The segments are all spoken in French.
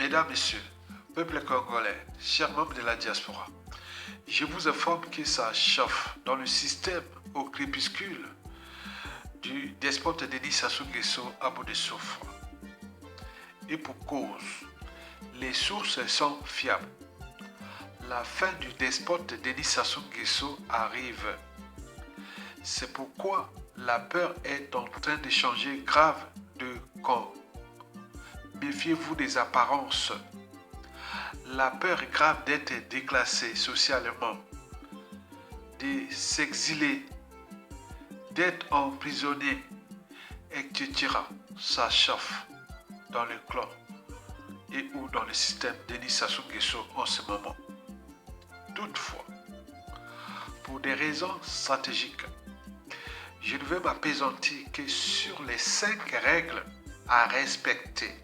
Mesdames, Messieurs, peuple congolais, chers membres de la diaspora, je vous informe que ça chauffe dans le système au crépuscule du despote Denis Sassou Nguesso à bout de souffle. Et pour cause, les sources sont fiables. La fin du despote Denis Sassou Nguesso arrive. C'est pourquoi la peur est en train de changer grave de camp. Méfiez-vous des apparences. La peur est grave d'être déclassé socialement, de s'exiler, d'être emprisonné, etc. Ça chauffe dans le clan et ou dans le système Denis Sassou Nguesso en ce moment. Toutefois, pour des raisons stratégiques, je ne vais m'appesantir que sur les 5 règles à respecter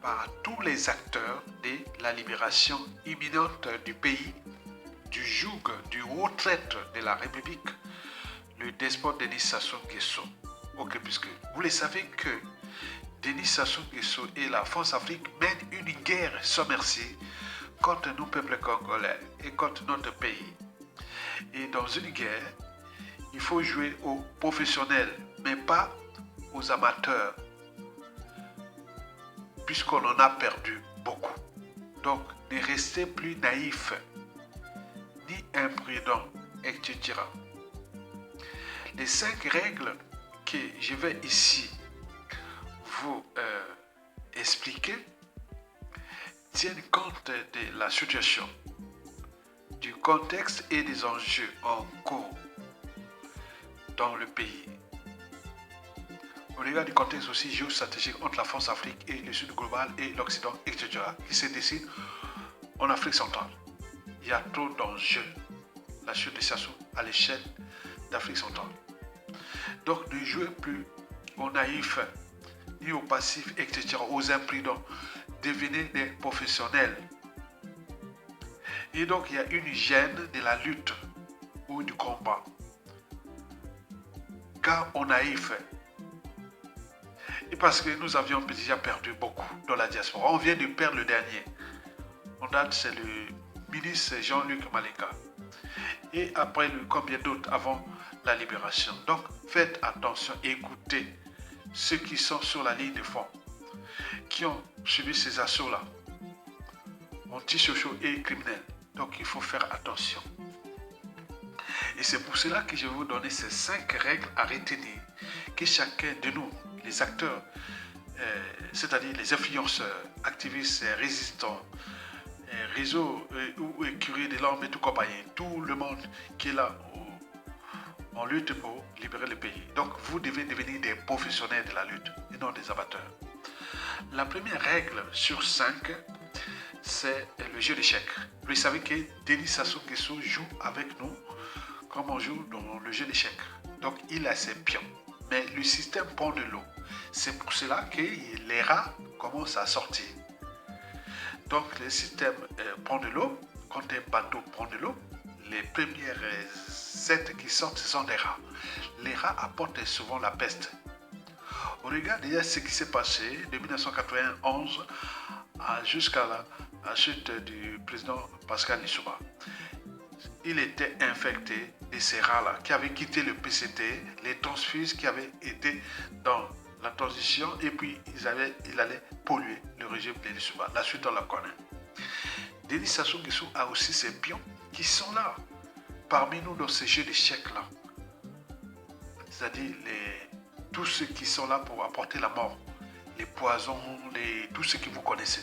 par tous les acteurs de la libération imminente du pays, du joug du haut traître de la République, le despote Denis Sassou Nguesso. Ok, puisque vous le savez que Denis Sassou Nguesso et la France-Afrique mènent une guerre sans merci contre nous, peuple congolais, et contre notre pays. Et dans une guerre, il faut jouer aux professionnels, mais pas aux amateurs, puisqu'on en a perdu beaucoup. Donc, ne restez plus naïfs, ni imprudents, etc. Les 5 règles que je vais ici vous expliquer tiennent compte de la situation, du contexte et des enjeux en cours dans le pays. Au regard du contexte aussi géostratégique entre la France-Afrique et le Sud global et l'Occident, etc., qui se dessine en Afrique centrale. Il y a trop d'enjeux, la chute de Sassou à l'échelle d'Afrique centrale. Donc ne jouez plus aux naïfs, ni aux passifs, etc., aux imprudents. Devenez des professionnels. Et donc il y a une gêne de la lutte ou du combat. Car aux naïfs, et parce que nous avions déjà perdu beaucoup dans la diaspora. On vient de perdre le dernier. En date, c'est le ministre Jean-Luc Maleka. Et après, combien d'autres avant la libération. Donc, faites attention, écoutez ceux qui sont sur la ligne de front, qui ont subi ces assauts-là, antisociaux et criminels. Donc, il faut faire attention. Et c'est pour cela que je vais vous donner ces 5 règles à retenir, que chacun de nous, les acteurs, c'est-à-dire les influenceurs, activistes, résistants, réseaux ou écuries de l'homme et tout compagnie, tout le monde qui est là en lutte pour libérer le pays. Donc vous devez devenir des professionnels de la lutte et non des amateurs. La première règle sur 5, c'est le jeu d'échecs. Vous savez que Denis Sassou Nguesso joue avec nous comme on joue dans le jeu d'échecs. Donc il a ses pions. Mais le système prend de l'eau. C'est pour cela que les rats commencent à sortir. Donc le système prend de l'eau. Quand un bateau prend de l'eau, les premières 7 qui sortent, ce sont des rats. Les rats apportent souvent la peste. On regarde déjà ce qui s'est passé de 1991 jusqu'à la chute du président Pascal Lissouba. Il était infecté de ces rats-là qui avaient quitté le PCT, les transfuges qui avaient été dans la transition et puis il allait polluer le régime de Lissouba. La suite, on la connaît. Denis Sassou Nguesso a aussi ses pions qui sont là, parmi nous dans ces jeux d'échecs-là. C'est-à-dire tous ceux qui sont là pour apporter la mort, les poisons, tous ceux que vous connaissez.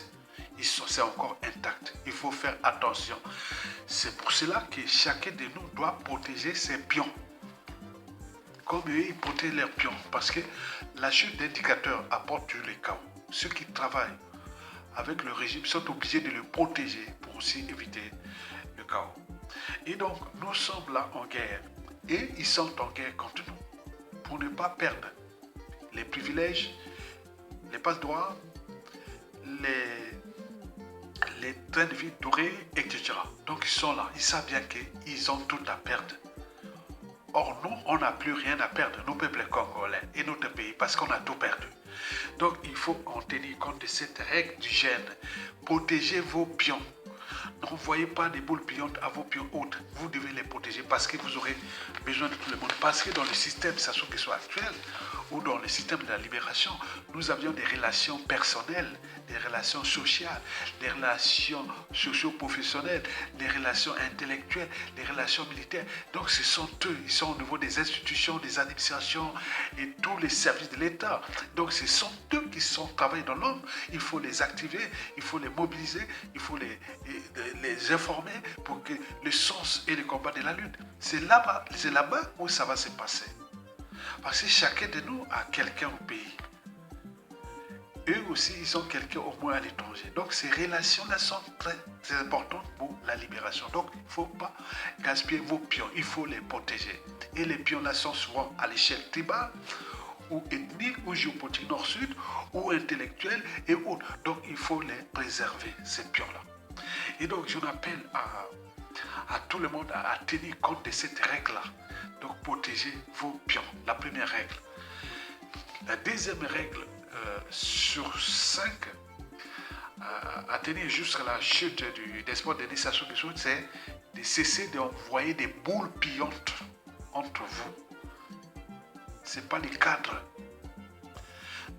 C'est encore intact. Il faut faire attention. C'est pour cela que chacun de nous doit protéger ses pions. Comme eux, ils protègent leurs pions. Parce que la chute d'indicateurs apporte le chaos. Ceux qui travaillent avec le régime sont obligés de le protéger pour aussi éviter le chaos. Et donc, nous sommes là en guerre. Et ils sont en guerre contre nous. Pour ne pas perdre les privilèges, les passe-droits, les trains de vie dorés, etc. Donc ils sont là, ils savent bien qu'ils ont tout à perdre. Or nous, on n'a plus rien à perdre, nos peuples congolais et notre pays, parce qu'on a tout perdu. Donc, il faut en tenir compte de cette règle du gène. Protégez vos pions. N'envoyez pas des boules pillantes à vos pions autres. Vous devez les protéger parce que vous aurez besoin de tout le monde. Parce que dans le système Sassou Nguesso actuel, ou dans le système de la libération, nous avions des relations personnelles, des relations sociales, des relations socio-professionnelles, des relations intellectuelles, des relations militaires. Donc ce sont eux, ils sont au niveau des institutions, des administrations et tous les services de l'État. Donc ce sont eux qui sont travaillés dans l'homme. Il faut les activer, il faut les mobiliser, il faut les informer pour que le sens et le combat de la lutte, c'est là-bas où ça va se passer. Parce que chacun de nous a quelqu'un au pays. Eux aussi, ils ont quelqu'un au moins à l'étranger. Donc, ces relations-là sont très, très importantes pour la libération. Donc, il ne faut pas gaspiller vos pions. Il faut les protéger. Et les pions-là sont souvent à l'échelle tribale, ou ethnique, ou géopolitique nord-sud, ou intellectuelle, et autres. Donc, il faut les préserver, ces pions-là. Et donc, je m'appelle à tout le monde à tenir compte de cette règle-là. Donc, protégez vos pions. La première règle. La deuxième règle sur 5 à tenir jusqu'à la chute du despote Denis Sassou Nguesso, c'est de cesser d'envoyer des boules pillantes entre vous. Ce n'est pas le cadre.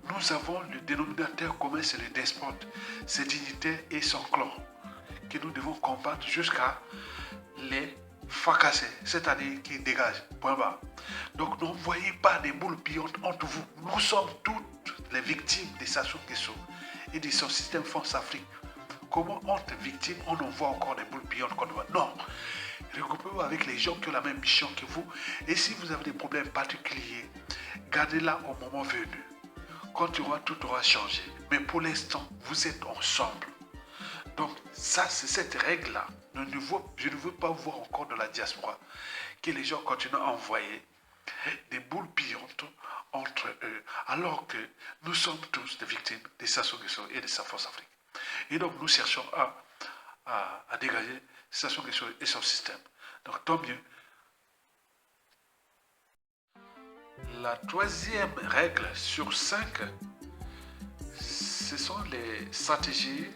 Nous avons le dénominateur commun, c'est le despote, ses dignitaires et son clan, que nous devons combattre jusqu'à les fracasser, c'est-à-dire qu'ils dégagent, point bas. Donc n'envoyez pas des boules pillantes entre vous. Nous sommes toutes les victimes de Sassou Nguesso et de son système France-Afrique. Comment entre victimes, on envoie encore des boules pillantes contre vous? Non. Regroupez-vous avec les gens qui ont la même mission que vous. Et si vous avez des problèmes particuliers, gardez-la au moment venu. Quand tout aura changé. Mais pour l'instant, vous êtes ensemble. Donc ça, c'est cette règle-là. Je ne veux pas voir encore dans la diaspora que les gens continuent à envoyer des boules pillantes entre eux, alors que nous sommes tous des victimes de Sassou Nguesso et de sa France-Afrique. Et donc nous cherchons à dégager Sassou Nguesso et son système. Donc tant mieux. La troisième règle sur 5, ce sont les stratégies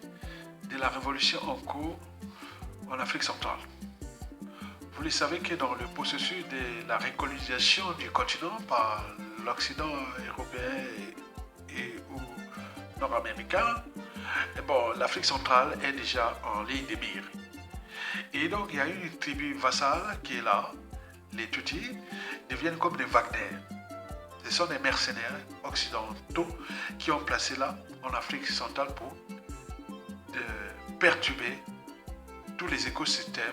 de la révolution en cours en Afrique centrale. Vous le savez que dans le processus de la récolonisation du continent par l'Occident européen et ou nord-américain, bon, l'Afrique centrale est déjà en ligne de mire. Et donc il y a une tribu vassale qui est là, les Tutsis, deviennent comme des Wagner. Ce sont des mercenaires occidentaux qui ont placé là en Afrique centrale pour perturber tous les écosystèmes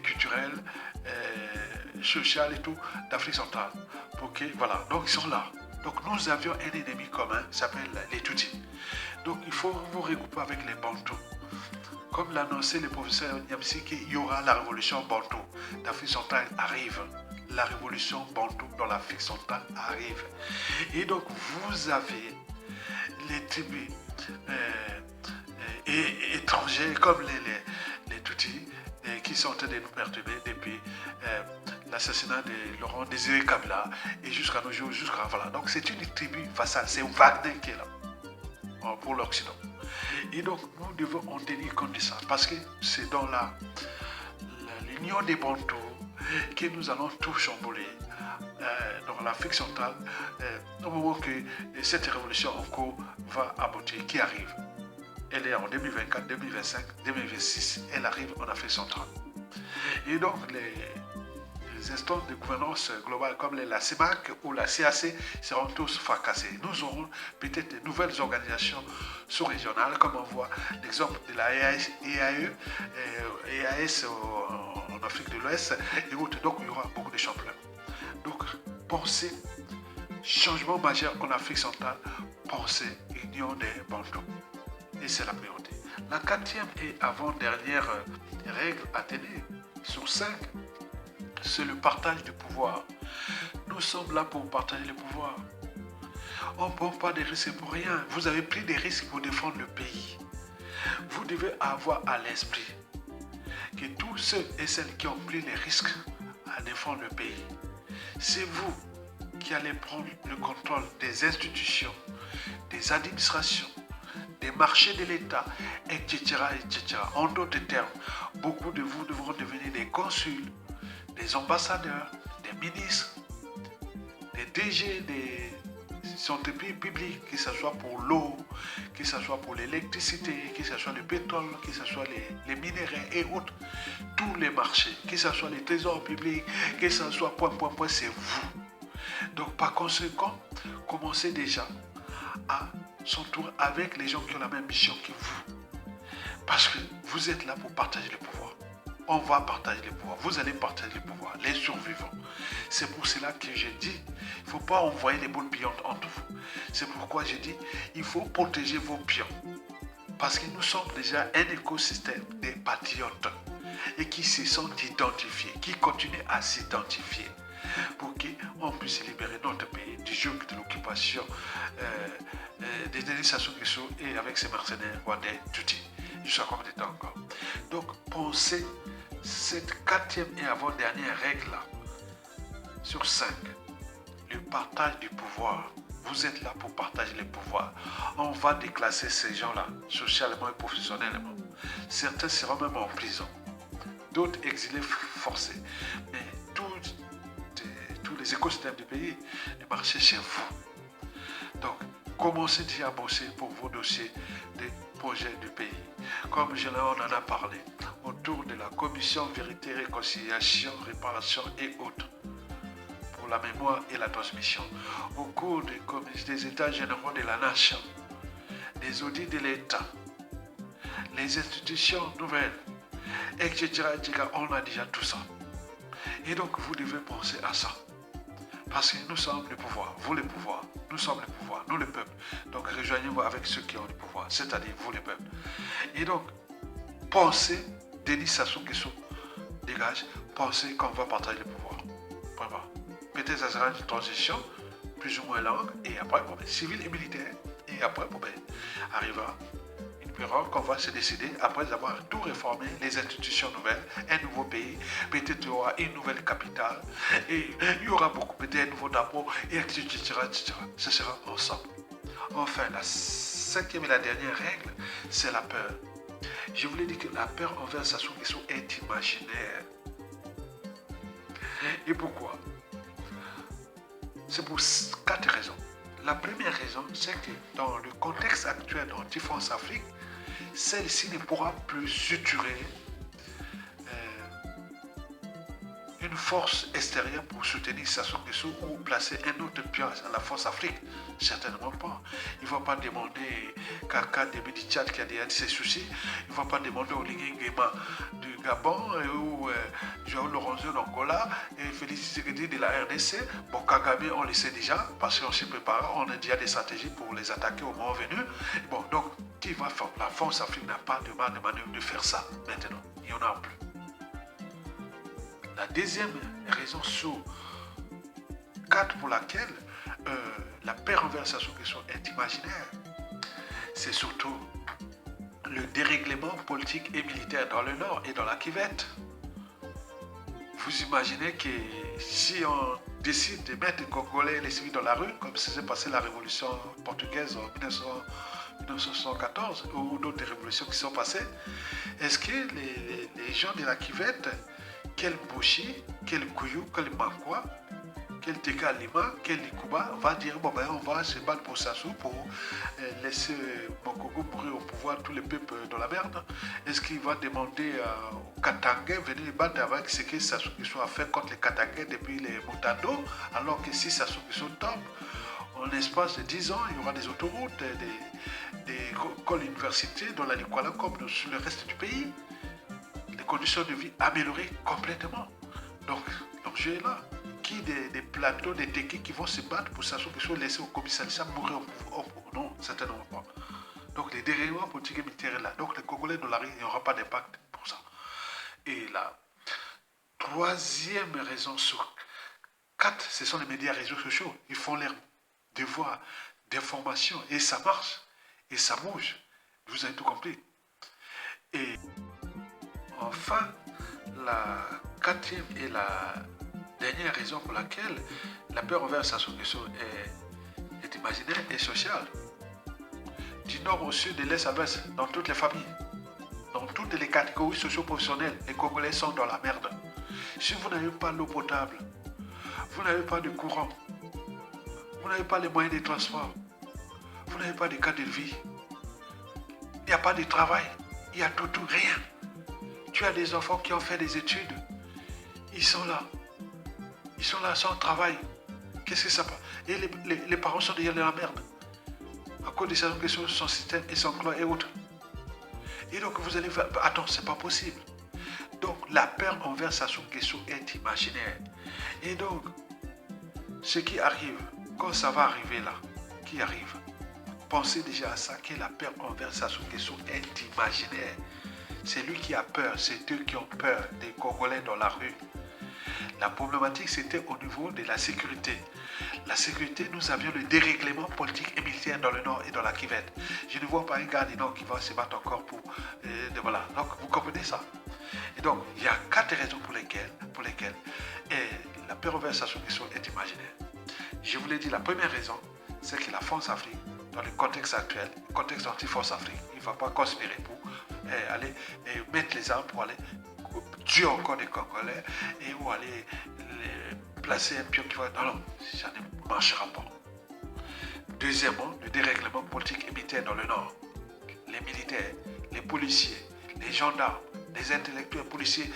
culturels, sociaux et tout d'Afrique centrale. Voilà, donc ils sont là. Donc nous avions un ennemi commun, qui s'appelle les Tutsis. Donc il faut vous regrouper avec les Bantous. Comme l'a annoncé le professeur Nyamsi, il y aura la révolution Bantou. L'Afrique centrale arrive. La révolution Bantou dans l'Afrique centrale arrive. Et donc vous avez les tribus étrangers comme les Tutsis qui sont en train de nous perturber depuis l'assassinat de Laurent Désiré Kabila et jusqu'à nos jours, voilà. Donc c'est une tribu vassale, c'est Wagner qui est là pour l'Occident. Et donc nous devons en tenir compte de ça parce que c'est dans l'union des Bantous que nous allons tout chamboler dans l'Afrique centrale au moment que cette révolution en cours va aboutir, qui arrive. Elle est en 2024, 2025, 2026, elle arrive en Afrique centrale. Et donc les instances de gouvernance globale comme la CEMAC ou la CAC seront tous fracassés. Nous aurons peut-être de nouvelles organisations sous-régionales, comme on voit l'exemple de la EAS en Afrique de l'Ouest et autres. Donc il y aura beaucoup de champions. Donc pensez changement majeur en Afrique centrale, pensez union des Bantous. Et c'est la priorité. La quatrième et avant-dernière règle à tenir sur 5, c'est le partage du pouvoir. Nous sommes là pour partager le pouvoir. On ne prend pas de risques pour rien. Vous avez pris des risques pour défendre le pays. Vous devez avoir à l'esprit que tous ceux et celles qui ont pris les risques à défendre le pays, c'est vous qui allez prendre le contrôle des institutions des administrations, des marchés de l'État, etc., etc. En d'autres termes, beaucoup de vous devront devenir des consuls, des ambassadeurs, des ministres, des DG, des entreprises publiques, que ce soit pour l'eau, que ce soit pour l'électricité, que ce soit le pétrole, que ce soit les minéraux et autres, tous les marchés, que ce soit les trésors publics, que ce soit point, c'est vous. Donc par conséquent, commencez déjà à s'entourer avec les gens qui ont la même mission que vous. Parce que vous êtes là pour partager le pouvoir. On va partager le pouvoir. Vous allez partager le pouvoir, les survivants. C'est pour cela que je dis, il ne faut pas envoyer les boules pillantes entre vous. C'est pourquoi je dis, il faut protéger vos pions. Parce que nous sommes déjà un écosystème des patriotes et qui se sentent identifiés, qui continuent à s'identifier pour qu'on puisse libérer notre pays du joug de l'occupation des Denis Sassou Nguesso et avec ses mercenaires rwandais Tuti, jusqu'à combien de temps encore. Donc pensez cette quatrième et avant-dernière règle-là sur 5, le partage du pouvoir. Vous êtes là pour partager le pouvoir. On va déclasser ces gens-là, socialement et professionnellement. Certains seront même en prison. D'autres exilés forcés. Mais tous les écosystèmes du pays, le marché chez vous. Donc, commencez déjà à bosser pour vos dossiers des projets du pays. Comme on en a parlé, autour de la commission vérité, réconciliation, réparation et autres. La mémoire et la transmission, au cours des états généraux de la nation, des audits de l'État, les institutions nouvelles, etc., etc. On a déjà tout ça. Et donc, vous devez penser à ça. Parce que nous sommes le pouvoir, vous le pouvoir, nous sommes le pouvoir, nous le peuple. Donc, rejoignez-vous avec ceux qui ont le pouvoir, c'est-à-dire vous le peuple. Et donc, pensez, Denis Sassou Nguesso dégage, pensez qu'on va partager le pouvoir. Point barre. Peut-être ça sera une transition plus ou moins longue, et après, civil et militaire, et après, arrivera une période qu'on va se décider, après avoir tout réformé, les institutions nouvelles, un nouveau pays, peut-être il y aura une nouvelle capitale, et il y aura beaucoup, peut-être un nouveau drapeau, et etc., etc. Ce sera ensemble. Enfin, la cinquième et la dernière règle, c'est la peur. Je voulais dire que la peur envers Sassou Nguesso est imaginaire. Et pourquoi? C'est pour 4 raisons. La première raison, c'est que dans le contexte actuel d'Anti-France Afrique, celle-ci ne pourra plus suturer une force extérieure pour soutenir Sassou Nguesso ou placer un autre pion à la force Afrique. Certainement pas. Il ne va pas demander Kaka de Tchad qui a déjà ses soucis. Il ne va pas demander Oligui Nguema du Gabon ou João Lourenço d'Angola et Félix Tshisekedi de la RDC. Bon, Kagame, on le sait déjà parce qu'on s'est préparé. On a déjà des stratégies pour les attaquer au moment venu. Bon, donc, qui va faire? La force Afrique n'a pas de mal de manœuvre de faire ça maintenant. Il n'y en a plus. La deuxième raison sur 4 pour laquelle la paix envers Sassou Nguesso est imaginaire, c'est surtout le dérèglement politique et militaire dans le Nord et dans la Kivette. Vous imaginez que si on décide de mettre les Congolais et les civils dans la rue, comme s'est passé la révolution portugaise en 1974 ou d'autres révolutions qui sont passées, est-ce que les gens de la Kivette, quel Bouchi, quel Kouyou, quel Makwa, quel Teka Lima, quel Likuba va dire bon ben on va se battre pour Sassou pour laisser Mokogo mourir au pouvoir, tous les peuples dans la merde? Est-ce qu'il va demander aux Katangais de venir battre avec ce que Sassou Nguesso a fait contre les Katangais depuis les Mutando, alors que si Sassou Nguesso tombe, en l'espace de 10 ans, il y aura des autoroutes, des écoles universités dans la Nikwala comme sur le reste du pays. Les conditions de vie améliorées complètement. Donc, l'enjeu est là. Qui des plateaux, des techniques qui vont se battre pour Sassou Nguesso laisser au commissariat mourir au pouvoir? Non, certainement pas. Donc, les dérèglements politiques et militaires là. Donc, les Congolais dans la rue, il n'y aura pas d'impact pour ça. Et la troisième raison sur 4, ce sont les médias réseaux sociaux. Ils font leur devoir d'information et ça marche et ça bouge. Vous avez tout compris. Et enfin, la quatrième et la dernière raison pour laquelle la peur envers Sassou Nguesso est imaginaire et sociale, du nord au sud, de l'est à l'ouest, dans toutes les familles. Dans toutes les catégories socio-professionnelles, les Congolais sont dans la merde. Si vous n'avez pas l'eau potable, vous n'avez pas de courant, vous n'avez pas les moyens de transport, vous n'avez pas de cadre de vie, il n'y a pas de travail, il y a tout, rien. Tu as des enfants qui ont fait des études, ils sont là sans travail. Qu'est-ce que ça passe? Et les parents sont déjà dans la merde. À cause de ça, son système et son clan et autres. Et donc vous allez faire, attends, c'est pas possible. Donc la peur envers Sassou Nguesso est imaginaire. Et donc, ce qui arrive, quand ça va arriver là, qui arrive, pensez déjà à ça, que la peur envers Sassou Nguesso est imaginaire. C'est lui qui a peur, c'est eux qui ont peur des Congolais dans la rue. La problématique, c'était au niveau de la sécurité. La sécurité, nous avions le dérèglement politique et militaire dans le Nord et dans la Kivette. Je ne vois pas un gars du Nord qui va se battre encore pour... voilà. Donc, vous comprenez ça? Et donc, il y a 4 raisons pour lesquelles la peur envers Sassou Nguesso est imaginaire. Je vous l'ai dit, la première raison, c'est que la France-Afrique, dans le contexte actuel, le contexte anti-France-Afrique, il ne va pas conspirer pour aller mettre les armes pour aller tuer encore des Congolais et ou aller placer un pion qui va... Non, ça ne marchera pas. Deuxièmement, le dérèglement politique et militaire dans le Nord. Les militaires, les policiers, les gendarmes, les intellectuels policiers,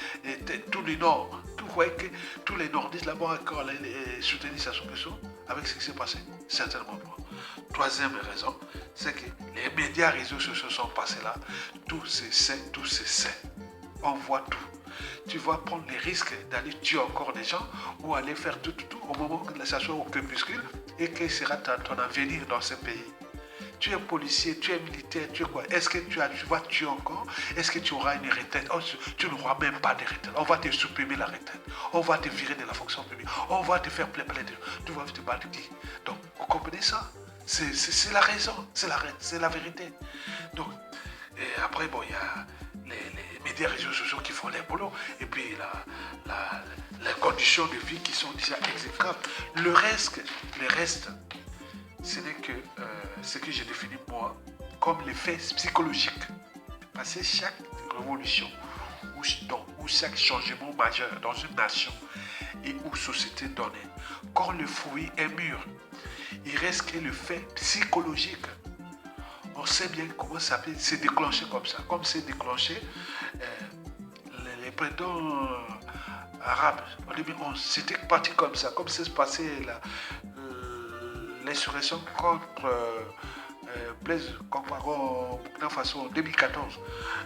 tout le Nord, vous voyez que tous les Nordistes là-bas encore soutenir Sassou Nguesso avec ce qui s'est passé? Certainement pas. Troisième raison, c'est que les médias réseaux sociaux sont passés là, tout se sait. On voit tout. Tu vas prendre les risques d'aller tuer encore des gens ou aller faire tout au moment que ça soit au crépuscule et quel sera ton avenir dans ce pays. Tu es policier, tu es militaire, tu es quoi? Est-ce que tu vas tuer encore? Est-ce que tu auras une retraite? Oh, tu n'auras même pas de retraite. On va te supprimer la retraite. On va te virer de la fonction publique. On va te faire plein de... Tu vas te battre qui? Donc, vous comprenez ça? C'est la raison, c'est la vérité. Donc, et après, bon, il y a les médias réseaux sociaux qui font les boulots, et puis les conditions de vie qui sont déjà exécrables. Le reste, ce n'est que ce que j'ai défini moi comme l'effet psychologique. Parce que chaque révolution ou chaque changement majeur dans une nation et ou société donnée, quand le fruit est mûr, il reste que le fait psychologique. On sait bien comment ça peut se déclencher comme ça. Comme c'est déclenché, les prétendants arabes, au début, c'était parti comme ça. Comme c'est passé l'insurrection contre Blaise Compaoré au Burkina Faso en 2014.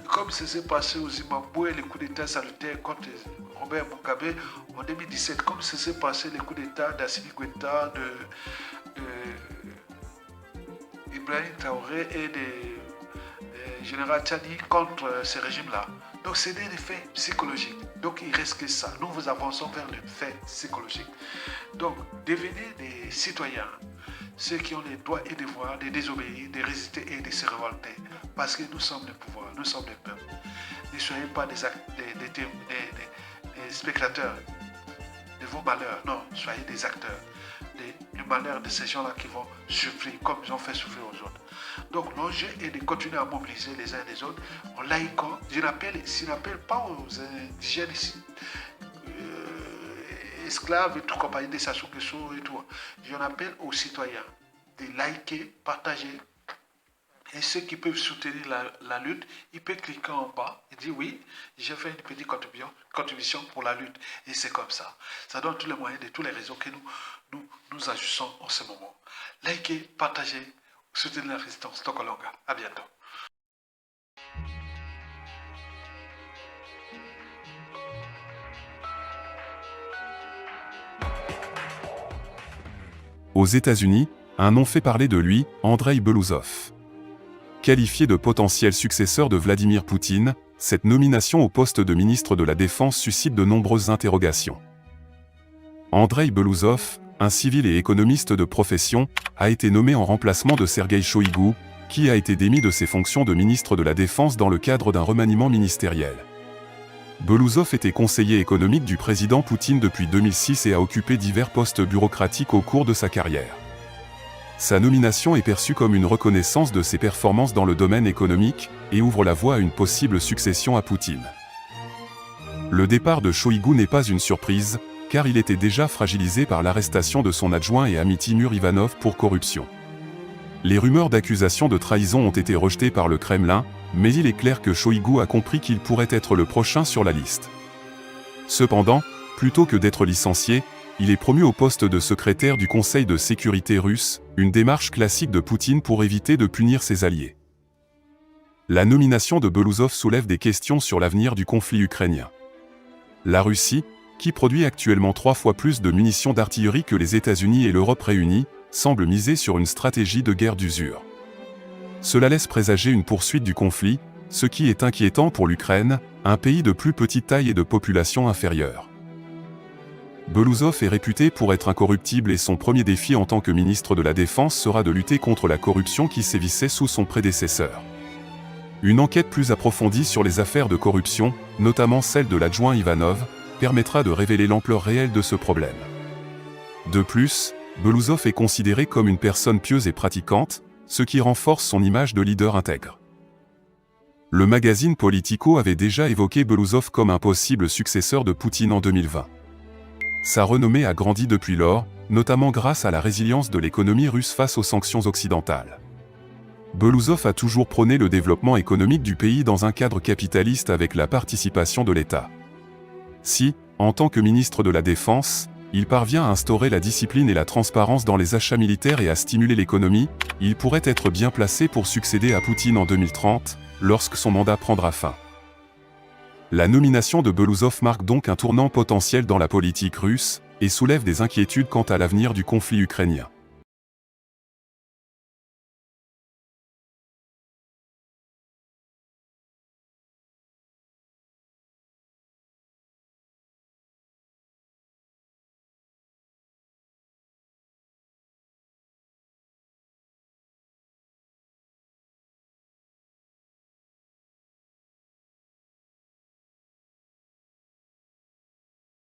Comme ça s'est passé au Zimbabwe, les coups d'État salutaires contre Robert Mugabe en 2017. Comme ça s'est passé les coups d'État d'Assimi Goïta, de Ibrahim Traoré et de général Tchani contre ces régimes-là. Donc c'est des effets psychologiques. Donc il reste que ça. Nous vous avançons vers le fait psychologique. Donc devenez des citoyens, ceux qui ont les droits et devoirs de désobéir, de résister et de se révolter. Parce que nous sommes le pouvoir, nous sommes le peuple. Ne soyez pas des spectateurs de vos malheurs. Non, soyez des acteurs du malheur de ces gens-là qui vont souffrir comme ils ont fait souffrir aux autres. Donc l'enjeu est de continuer à mobiliser les uns les autres en laïquant. Je n'appelle pas aux indigènes ici, esclaves et tout, compagnie des Sassou Nguesso et tout. J'en appelle aux citoyens de liker, partager. Et ceux qui peuvent soutenir la lutte, ils peuvent cliquer en bas et dire oui, j'ai fait une petite contribution pour la lutte. Et c'est comme ça. Ça donne tous les moyens de tous les réseaux que nous agissons en ce moment. Likez, partagez, soutenez la résistance Tokolonga. À bientôt. Aux États-Unis, un nom fait parler de lui, Andrei Belouzov. Qualifié de potentiel successeur de Vladimir Poutine, cette nomination au poste de ministre de la Défense suscite de nombreuses interrogations. Andrei Belouzov, un civil et économiste de profession, a été nommé en remplacement de Sergueï Shoïgou, qui a été démis de ses fonctions de ministre de la Défense dans le cadre d'un remaniement ministériel. Belouzov était conseiller économique du président Poutine depuis 2006 et a occupé divers postes bureaucratiques au cours de sa carrière. Sa nomination est perçue comme une reconnaissance de ses performances dans le domaine économique et ouvre la voie à une possible succession à Poutine. Le départ de Shoïgu n'est pas une surprise, car il était déjà fragilisé par l'arrestation de son adjoint et ami Timur Ivanov pour corruption. Les rumeurs d'accusation de trahison ont été rejetées par le Kremlin, mais il est clair que Shoïgu a compris qu'il pourrait être le prochain sur la liste. Cependant, plutôt que d'être licencié, il est promu au poste de secrétaire du Conseil de sécurité russe, une démarche classique de Poutine pour éviter de punir ses alliés. La nomination de Belousov soulève des questions sur l'avenir du conflit ukrainien. La Russie, qui produit actuellement 3 fois plus de munitions d'artillerie que les États-Unis et l'Europe réunis, semble miser sur une stratégie de guerre d'usure. Cela laisse présager une poursuite du conflit, ce qui est inquiétant pour l'Ukraine, un pays de plus petite taille et de population inférieure. Belousov est réputé pour être incorruptible et son premier défi en tant que ministre de la Défense sera de lutter contre la corruption qui sévissait sous son prédécesseur. Une enquête plus approfondie sur les affaires de corruption, notamment celle de l'adjoint Ivanov, permettra de révéler l'ampleur réelle de ce problème. De plus, Belousov est considéré comme une personne pieuse et pratiquante, ce qui renforce son image de leader intègre. Le magazine Politico avait déjà évoqué Belousov comme un possible successeur de Poutine en 2020. Sa renommée a grandi depuis lors, notamment grâce à la résilience de l'économie russe face aux sanctions occidentales. Belousov a toujours prôné le développement économique du pays dans un cadre capitaliste avec la participation de l'État. Si, en tant que ministre de la Défense, il parvient à instaurer la discipline et la transparence dans les achats militaires et à stimuler l'économie, il pourrait être bien placé pour succéder à Poutine en 2030, lorsque son mandat prendra fin. La nomination de Belousov marque donc un tournant potentiel dans la politique russe et soulève des inquiétudes quant à l'avenir du conflit ukrainien.